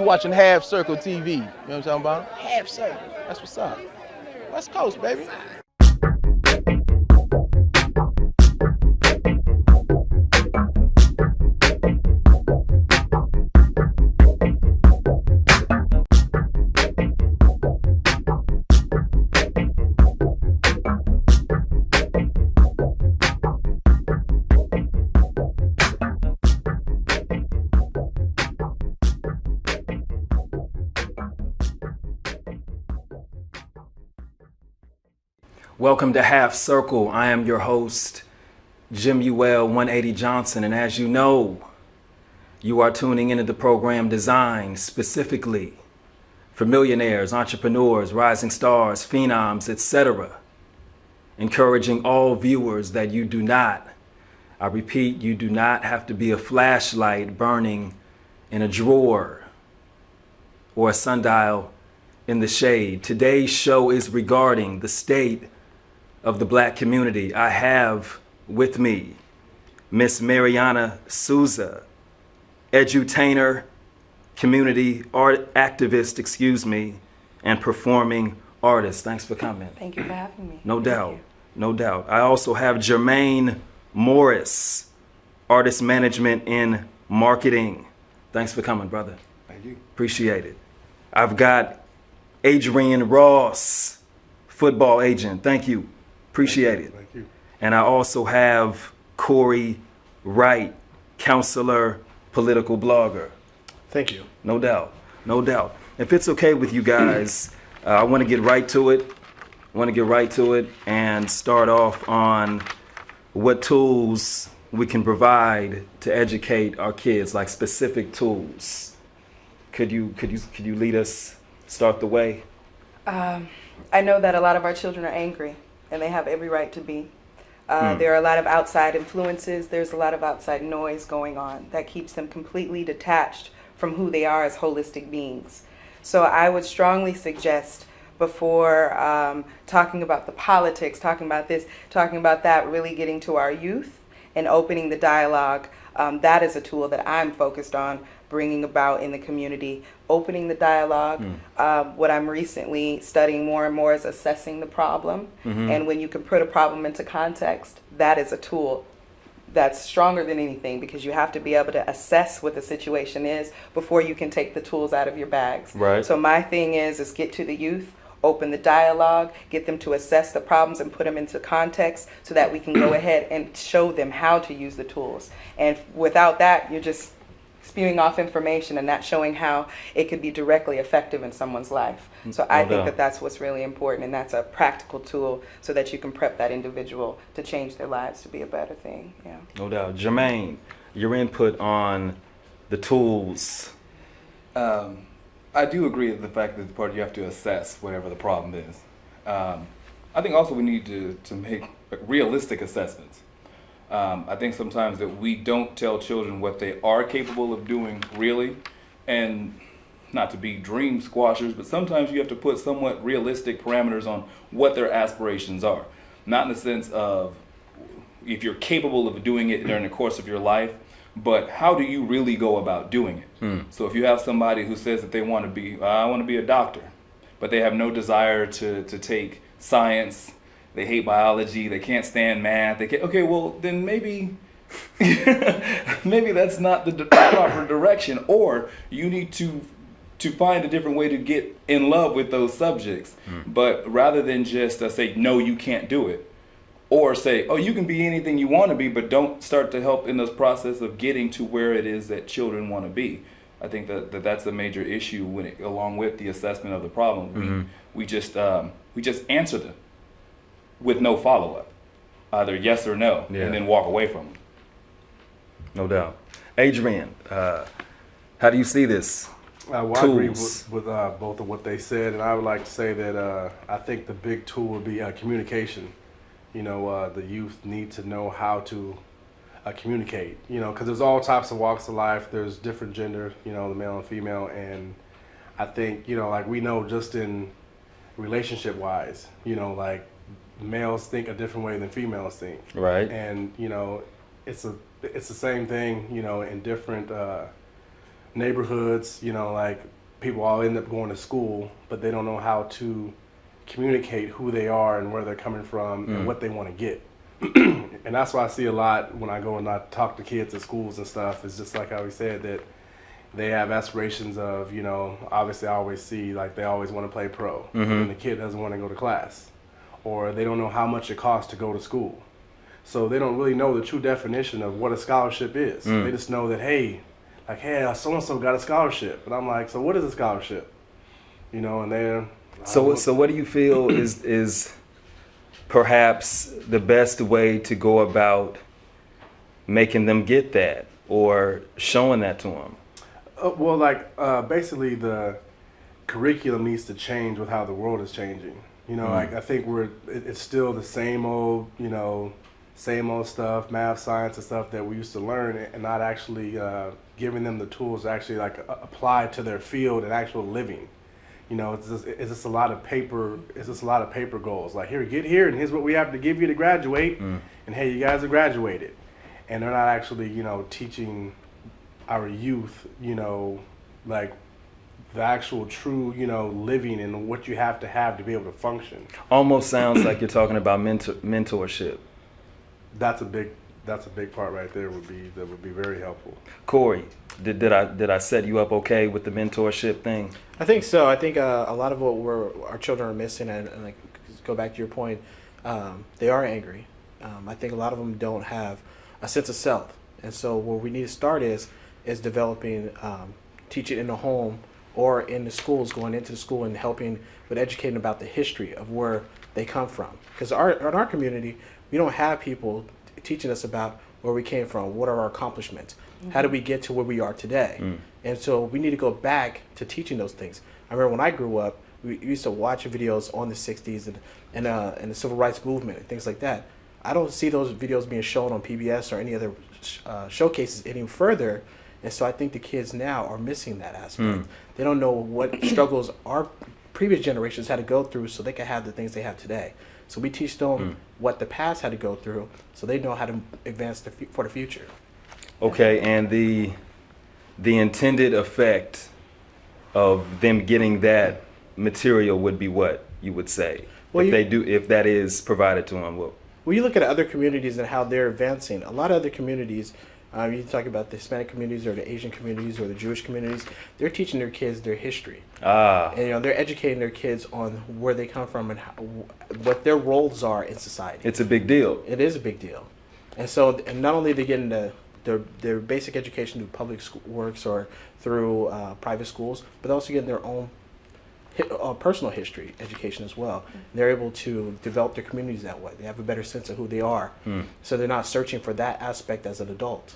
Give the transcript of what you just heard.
you watching Half Circle TV. You know what I'm talking about? Half Circle. That's what's up. West Coast, baby. Welcome to Half Circle. I am your host, Jim Uel 180 Johnson, and as you know, you are tuning into the program designed specifically for millionaires, entrepreneurs, rising stars, phenoms, etc. Encouraging all viewers that you do not, I repeat, you do not have to be a flashlight burning in a drawer or a sundial in the shade. Today's show is regarding the state of the Black community. I have with me Miss Mariana Souza, edutainer, community art activist, and performing artist. Thanks for coming. Thank you for having me. No doubt, no doubt. I also have Jermaine Morris, artist management and marketing. Thanks for coming, brother. Thank you. Appreciate it. I've got Adrian Ross, football agent. Thank you. Appreciate it. Thank you. And I also have Corey Wright, counselor, political blogger. Thank you. No doubt. No doubt. If it's okay with you guys, I want to get right to it. And start off on what tools we can provide to educate our kids, like specific tools. Could you lead us, start the way? I know that a lot of our children are angry, and they have every right to be. There are a lot of outside influences. There's a lot of outside noise going on that keeps them completely detached from who they are as holistic beings. So I would strongly suggest, before talking about the politics, talking about this, talking about that, really getting to our youth and opening the dialogue. That is a tool that I'm focused on bringing about in the community, opening the dialogue. What I'm recently studying more and more is assessing the problem. And when you can put a problem into context, that is a tool that's stronger than anything, because you have to be able to assess what the situation is before you can take the tools out of your bags. Right. So my thing is get to the youth, open the dialogue, get them to assess the problems and put them into context so that we can go ahead and show them how to use the tools. And without that, you're just spewing off information and not showing how it could be directly effective in someone's life. So I think that that's what's really important, and that's a practical tool so that you can prep that individual to change their lives to be a better thing. Yeah. No doubt. Jermaine, your input on the tools. I do agree with the fact that the part you have to assess whatever the problem is. I think also we need to make realistic assessments. I think sometimes that we don't tell children what they are capable of doing really, and not to be dream squashers, but sometimes you have to put somewhat realistic parameters on what their aspirations are. Not in the sense of if you're capable of doing it during the course of your life, but how do you really go about doing it? So if you have somebody who says that they want to be, I want to be a doctor, but they have no desire to take science, they hate biology, they can't stand math, okay, well then maybe maybe that's not the proper direction, or you need to find a different way to get in love with those subjects. But rather than just say, no, you can't do it, or say, oh, you can be anything you want to be, but don't start to help in this process of getting to where it is that children want to be. I think that's a major issue along with the assessment of the problem. We just answer them with no follow-up, either yes or no, and then walk away from them. No doubt. Adrian, how do you see this? Well, I agree with both of what they said, and I would like to say that I think the big tool would be communication. You know, the youth need to know how to communicate, you know, because there's all types of walks of life. There's different gender, you know, the male and female, and I think, you know, like we know just in relationship-wise, you know, like males think a different way than females think. Right. And, you know, it's the same thing, you know, in different neighborhoods, you know, like people all end up going to school, but they don't know how to communicate who they are and where they're coming from and what they want to get. And that's why I see a lot when I go and I talk to kids at schools and stuff. It's just like how we said, that they have aspirations of, you know, obviously I always see like they always want to play pro, and the kid doesn't want to go to class, or they don't know how much it costs to go to school. So they don't really know the true definition of what a scholarship is. They just know that, hey, so-and-so got a scholarship. And I'm like, so what is a scholarship? You know, and they're... So what do you feel is perhaps the best way to go about making them get that or showing that to them? Well, basically the curriculum needs to change with how the world is changing. You know, like I think it's still the same old, you know, same old stuff, math, science and stuff that we used to learn, and not actually giving them the tools to actually apply to their field and actual living. You know, it's just a lot of paper. It's just a lot of paper goals. Like, here, get here, and here's what we have to give you to graduate. And hey, you guys are graduated. And they're not actually, you know, teaching our youth, you know, like the actual true, you know, living and what you have to be able to function. Almost sounds like you're talking about mentorship. That's a big part right there. Would be very helpful. Corey, did I set you up okay with the mentorship thing? I think so. I think a lot of what our children are missing, and like go back to your point, they are angry. I think a lot of them don't have a sense of self, and so where we need to start is developing, teaching in the home or in the schools, going into the school and helping with educating about the history of where they come from. Because in our community, we don't have people teaching us about where we came from, what are our accomplishments, how did we get to where we are today. And so we need to go back to teaching those things. I remember when I grew up, we used to watch videos on the 60s and the civil rights movement and things like that. I don't see those videos being shown on PBS or any other showcases any further. And so I think the kids now are missing that aspect. They don't know what struggles our previous generations had to go through so they can have the things they have today. So we teach them what the past had to go through so they know how to advance for the future. Okay, and the intended effect of them getting that material would be what you would say? Well, if that is provided to them? Well, you look at other communities and how they're advancing. A lot of other communities, you talk about the Hispanic communities or the Asian communities or the Jewish communities, they're teaching their kids their history. And you know, they're educating their kids on where they come from and what their roles are in society. It's a big deal. It is a big deal. And so, and not only are they getting their basic education through public works or through private schools, but they're also getting their own personal history education as well. They're able to develop their communities that way. They have a better sense of who they are. So they're not searching for that aspect as an adult.